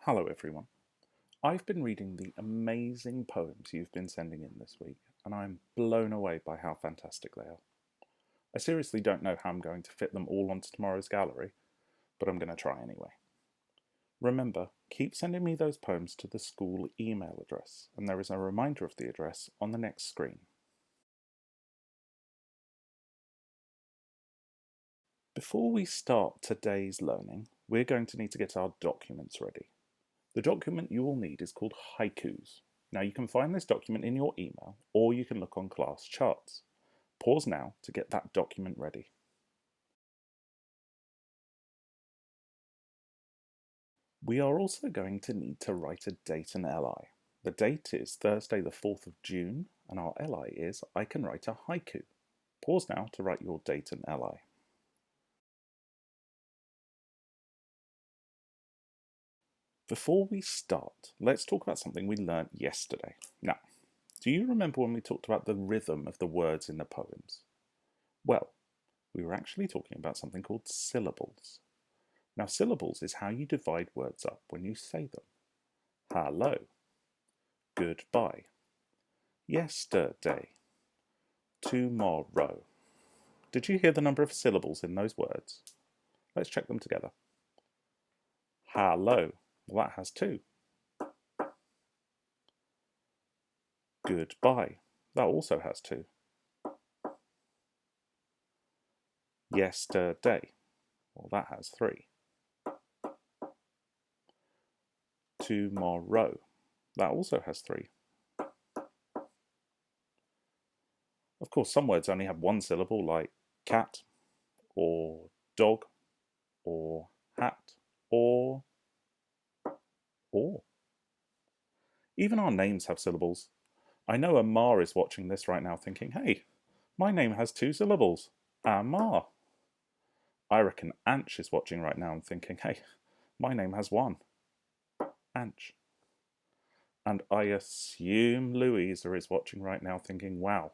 Hello everyone. I've been reading the amazing poems you've been sending in this week, and I'm blown away by how fantastic they are. I seriously don't know how I'm going to fit them all onto tomorrow's gallery, but I'm going to try anyway. Remember, keep sending me those poems to the school email address, and there is a reminder of the address on the next screen. Before we start today's learning, we're going to need to get our documents ready. The document you will need is called HAIKUS. Now you can find this document in your email, or you can look on class charts. Pause now to get that document ready. We are also going to need to write a date and LI. The date is Thursday the 4th of June, and our LI is I can write a haiku. Pause now to write your date and LI. Before we start, let's talk about something we learnt yesterday. Now, do you remember when we talked about the rhythm of the words in the poems? Well, we were actually talking about something called syllables. Now, syllables is how you divide words up when you say them. Hello, goodbye, yesterday, tomorrow. Did you hear the number of syllables in those words? Let's check them together. Hello, well, that has 2. Goodbye, that also has 2. Yesterday, well, that has 3. Tomorrow, that also has 3. Of course, some words only have 1 syllable, like cat, or dog, or hat, or. Even our names have syllables. I know Amar is watching this right now thinking, hey, my name has 2 syllables. Amar. I reckon Anch is watching right now and thinking, hey, my name has 1. Anch. And I assume Louisa is watching right now thinking, wow,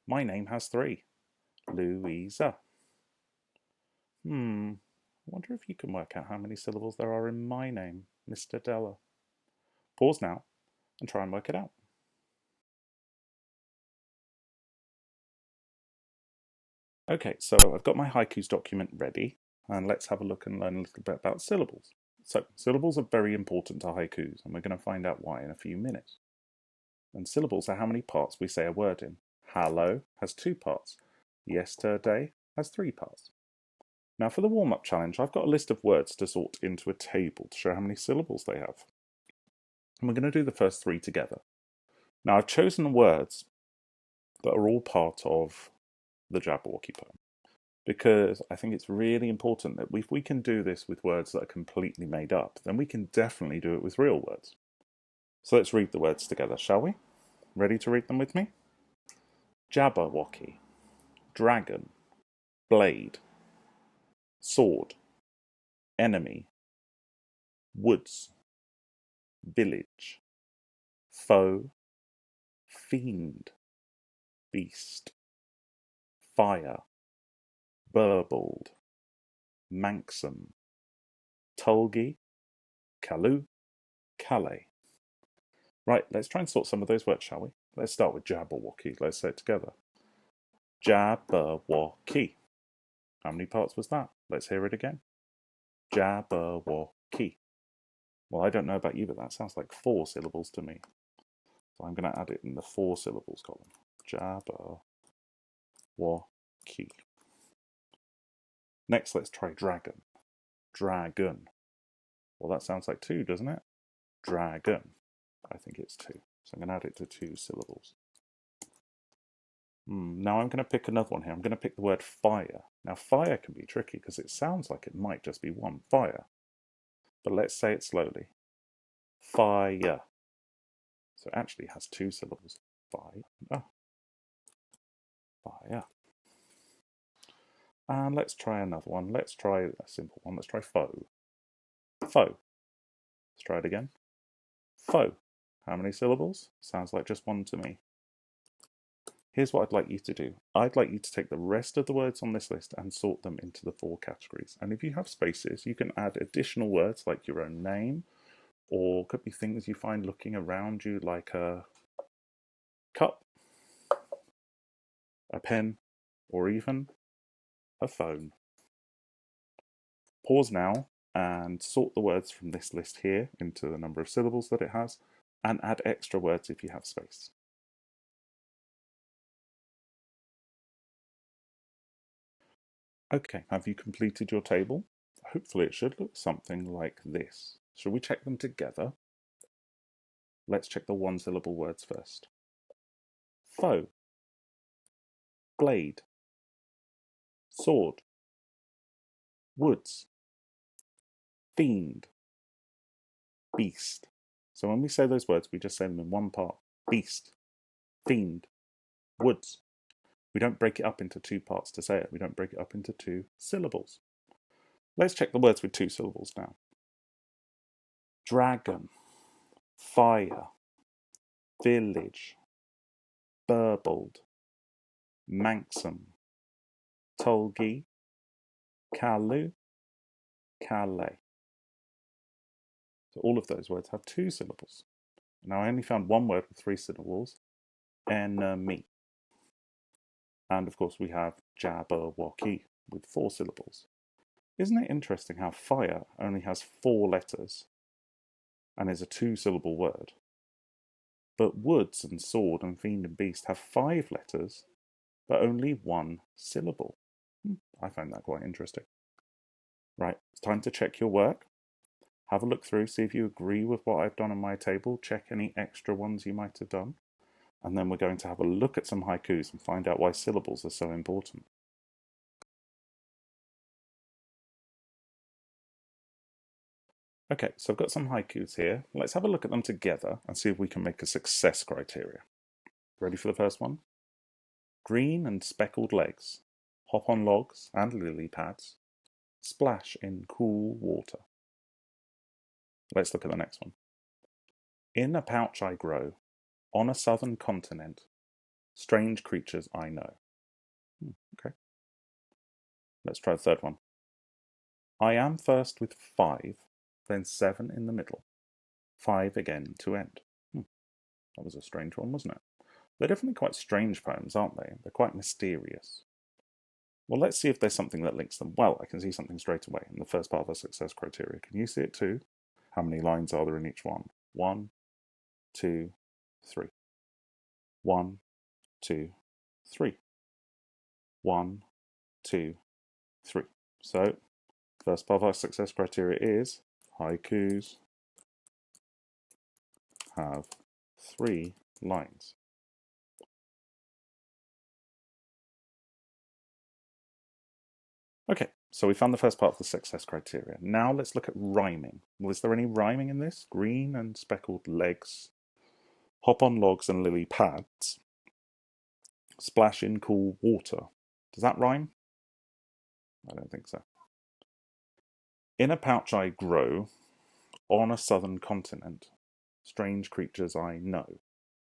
my name has 3. Louisa. I wonder if you can work out how many syllables there are in my name, Mr. Della. Pause now and try and work it out. Okay, so I've got my haikus document ready, and let's have a look and learn a little bit about syllables. So, syllables are very important to haikus, and we're going to find out why in a few minutes. And syllables are how many parts we say a word in. Hello has 2 parts. Yesterday has 3 parts. Now for the warm-up challenge, I've got a list of words to sort into a table to show how many syllables they have. And we're going to do the first 3 together. Now I've chosen words that are all part of the Jabberwocky poem, because I think it's really important that if we can do this with words that are completely made up, then we can definitely do it with real words. So let's read the words together, shall we? Ready to read them with me? Jabberwocky, dragon, blade, sword, enemy, woods, village, foe, fiend, beast, fire, burbled, manxome, tulgi, kalu, calais. Right, let's try and sort some of those words, shall we? Let's start with Jabberwocky. Let's say it together. Jabberwocky. How many parts was that? Let's hear it again. Jabberwocky. Well, I don't know about you, but that sounds like 4 syllables to me. So I'm going to add it in the 4 syllables column. Jabberwocky. Next, let's try dragon. Dragon. Well, that sounds like 2, doesn't it? Dragon. I think it's 2. So I'm going to add it to 2 syllables. Now I'm going to pick another one here. I'm going to pick the word fire. Now fire can be tricky because it sounds like it might just be 1. Fire. But let's say it slowly. Fire. So it actually has 2 syllables. Fire. Fire. And let's try another one. Let's try a simple one. Let's try foe. Foe. Let's try it again. Foe. How many syllables? Sounds like just 1 to me. Here's what I'd like you to do. I'd like you to take the rest of the words on this list and sort them into the 4 categories. And if you have spaces, you can add additional words like your own name or could be things you find looking around you, like a cup, a pen, or even a phone. Pause now and sort the words from this list here into the number of syllables that it has, and add extra words if you have space. Okay, have you completed your table? Hopefully it should look something like this. Shall we check them together? Let's check the one-syllable words first. Foe, blade, sword, woods, fiend, beast. So when we say those words, we just say them in one part. Beast, fiend, woods. We don't break it up into two parts to say it. We don't break it up into two syllables. Let's check the words with two syllables now. Dragon, fire, village, burbled, manxum, tulgi, kalu, calais. So all of those words have two syllables. Now I only found one word with three syllables, enemy. And of course we have Jabberwocky with four syllables. Isn't it interesting how fire only has four letters and is a two-syllable word? But woods and sword and fiend and beast have five letters, but only one syllable. I find that quite interesting. Right, it's time to check your work. Have a look through, see if you agree with what I've done on my table, check any extra ones you might have done, and then we're going to have a look at some haikus and find out why syllables are so important. Okay, so I've got some haikus here. Let's have a look at them together and see if we can make a success criteria. Ready for the first one? Green and speckled legs, hop on logs and lily pads, splash in cool water. Let's look at the next one. In a pouch I grow, on a southern continent, strange creatures I know. Okay. Let's try the third one. I am first with 5, then 7 in the middle, 5 again to end. That was a strange one, wasn't it? They're definitely quite strange poems, aren't they? They're quite mysterious. Well, let's see if there's something that links them. Well, I can see something straight away in the first part of the success criteria. Can you see it too? How many lines are there in each one? 1, 2, 3. 1, 2, 3. 1, 2, 3. So, first part of our success criteria is haikus have 3 lines. Okay, so we found the first part of the success criteria. Now let's look at rhyming. Was there any rhyming in this? Green and speckled legs, hop on logs and lily pads, splash in cool water. Does that rhyme? I don't think so. In a pouch I grow, on a southern continent, strange creatures I know.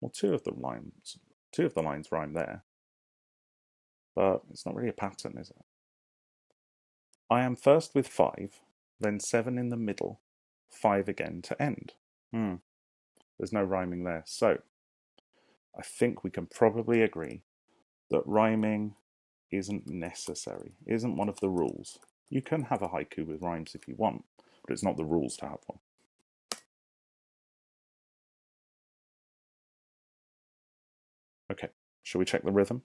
Well, two of the lines rhyme there, but it's not really a pattern, is it? I am first with 5, then 7 in the middle, 5 again to end. There's no rhyming there. So I think we can probably agree that rhyming isn't necessary, isn't one of the rules. You can have a haiku with rhymes if you want, but it's not the rules to have one. Okay, shall we check the rhythm?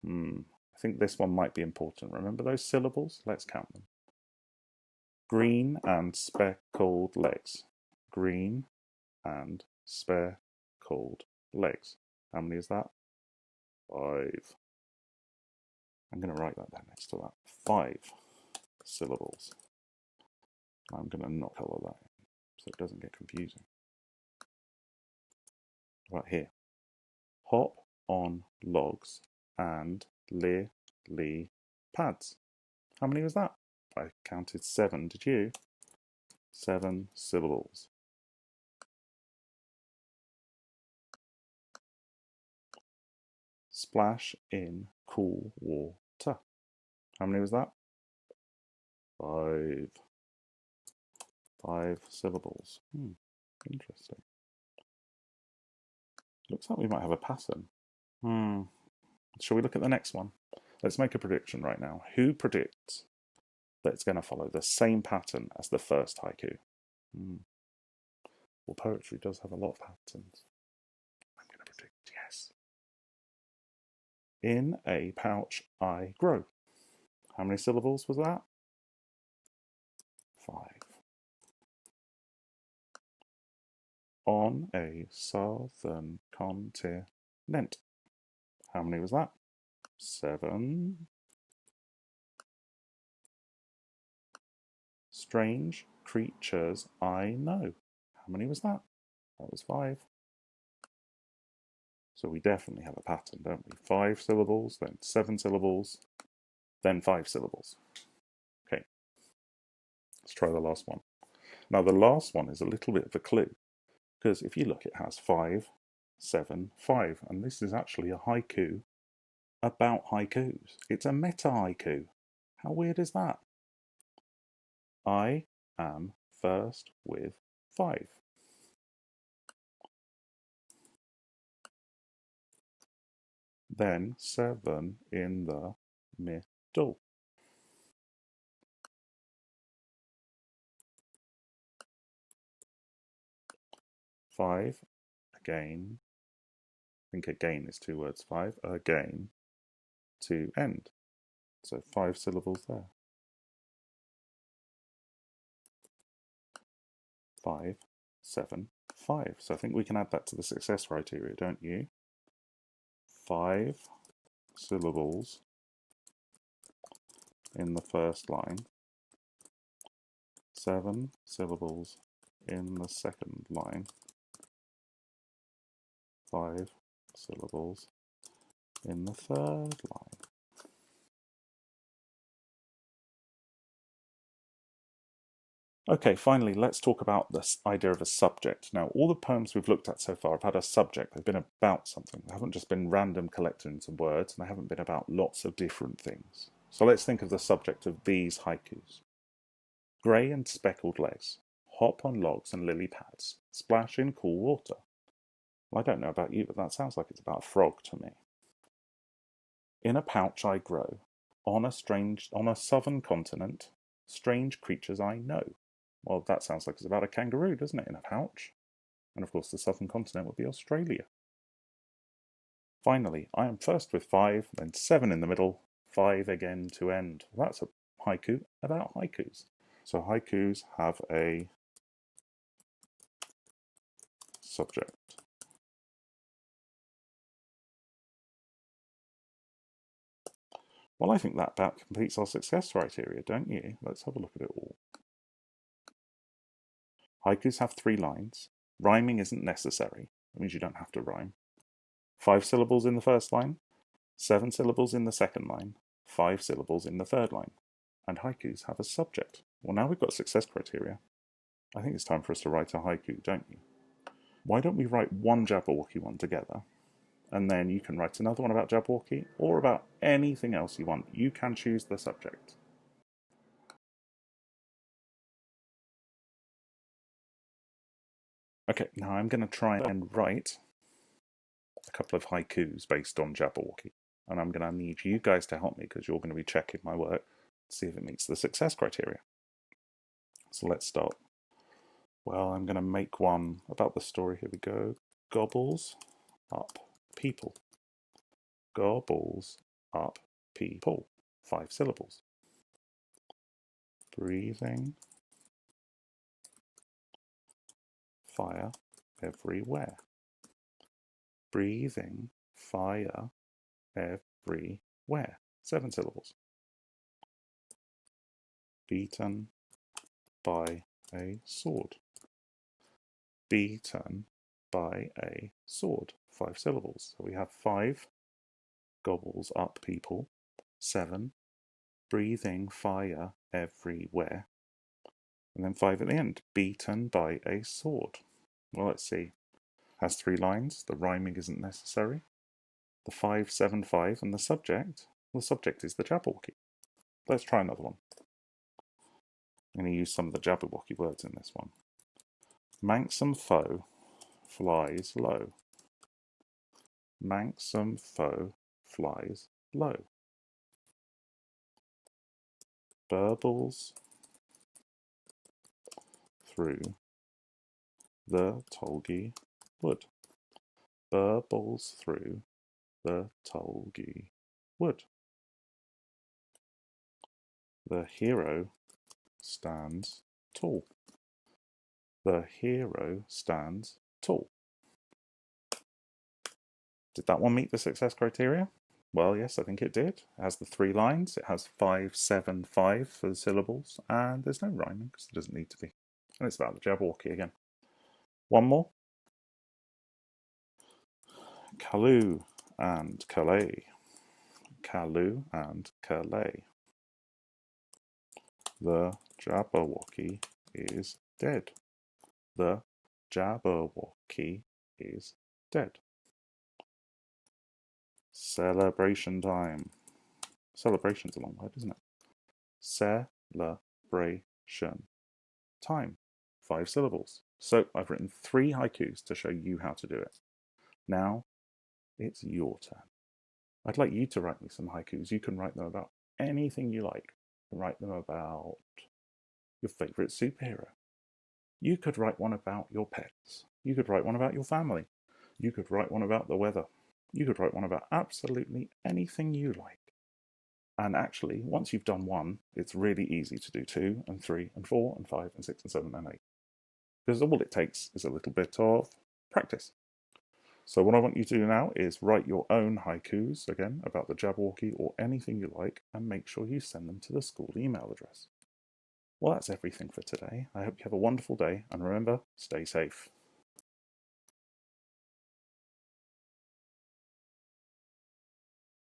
I think this one might be important. Remember those syllables? Let's count them. Green and speckled legs. Green and speckled legs. How many is that? 5. I'm going to write that down next to that. 5 syllables. I'm going to not colour that in so it doesn't get confusing. Right here. Hop on logs and lily pads. How many was that? I counted 7. Did you? 7 syllables. Splash in cool water. How many was that? 5. 5 syllables. Interesting. Looks like we might have a pattern. Shall we look at the next one? Let's make a prediction right now. Who predicts that it's going to follow the same pattern as the first haiku? Well, poetry does have a lot of patterns. I'm going to predict yes. In a pouch I grow. How many syllables was that? 5. On a southern continent. How many was that? 7. Strange creatures I know. How many was that? That was 5. So we definitely have a pattern, don't we? 5 syllables, then 7 syllables, then 5 syllables. Okay, let's try the last one. Now the last one is a little bit of a clue, because if you look, it has 5, 7, 5, and this is actually a haiku about haikus. It's a meta haiku. How weird is that? I am first with 5. Then 7 in the middle. 5 again. I think again is 2 words. 5 again to end. So 5 syllables there. 5, 7, 5. So I think we can add that to the success criteria, don't you? 5 syllables in the first line, 7 syllables in the second line, 5 syllables in the third line. Okay, finally, let's talk about this idea of a subject. Now, all the poems we've looked at so far have had a subject. They've been about something. They haven't just been random collections of words, and they haven't been about lots of different things. So let's think of the subject of these haikus. Grey and speckled legs, hop on logs and lily pads, splash in cool water. Well, I don't know about you, but that sounds like it's about a frog to me. In a pouch I grow, on a southern continent, strange creatures I know. Well, that sounds like it's about a kangaroo, doesn't it, in a pouch? And of course the southern continent would be Australia. Finally, I am first with 5, then 7 in the middle, 5 again to end. Well, that's a haiku about haikus. So haikus have a subject. Well, I think that about completes our success criteria, don't you? Let's have a look at it all. Haikus have 3 lines. Rhyming isn't necessary. That means you don't have to rhyme. 5 syllables in the first line, 7 syllables in the second line, 5 syllables in the third line. And haikus have a subject. Well, now we've got success criteria. I think it's time for us to write a haiku, don't you? Why don't we write one Jabberwocky one together, and then you can write another one about Jabberwocky, or about anything else you want. You can choose the subject. Okay, now I'm going to try and write a couple of haikus based on Jabberwocky. And I'm going to need you guys to help me because you're going to be checking my work to see if it meets the success criteria. So let's start. Well, I'm going to make one about the story. Here we go. Gobbles up people. Gobbles up people. 5 syllables. Breathing fire everywhere. Breathing fire everywhere. 7 syllables. Beaten by a sword. Beaten by a sword. 5 syllables. So we have 5 gobbles up people, 7 breathing fire everywhere, and then 5 at the end. Beaten by a sword. Well, let's see. Has 3 lines. The rhyming isn't necessary. The 5, 7, 5, and the subject. Well, the subject is the Jabberwocky. Let's try another one. I'm going to use some of the Jabberwocky words in this one. Manxome foe flies low. Manxome foe flies low. Burbles through the tulgey wood. Burbles through the tulgey wood. The hero stands tall. The hero stands tall. Did that one meet the success criteria? Well, yes, I think it did. It has the 3 lines, it has 5, 7, 5 for the syllables, and there's no rhyming because there doesn't need to be. And it's about the Jabberwocky again. One more. Callooh and Calais. Callooh and Calais. The Jabberwocky is dead. The Jabberwocky is dead. Celebration time. Celebration's a long word, isn't it? Celebration time. 5 syllables. So I've written 3 haikus to show you how to do it. Now it's your turn. I'd like you to write me some haikus. You can write them about anything you like. You can write them about your favourite superhero. You could write one about your pets. You could write one about your family. You could write one about the weather. You could write one about absolutely anything you like. And actually, once you've done 1, it's really easy to do 2 and 3 and 4 and 5 and 6 and 7 and 8. Because all it takes is a little bit of practice. So what I want you to do now is write your own haikus, again, about the Jabberwocky or anything you like, and make sure you send them to the school email address. Well, that's everything for today. I hope you have a wonderful day, and remember, stay safe.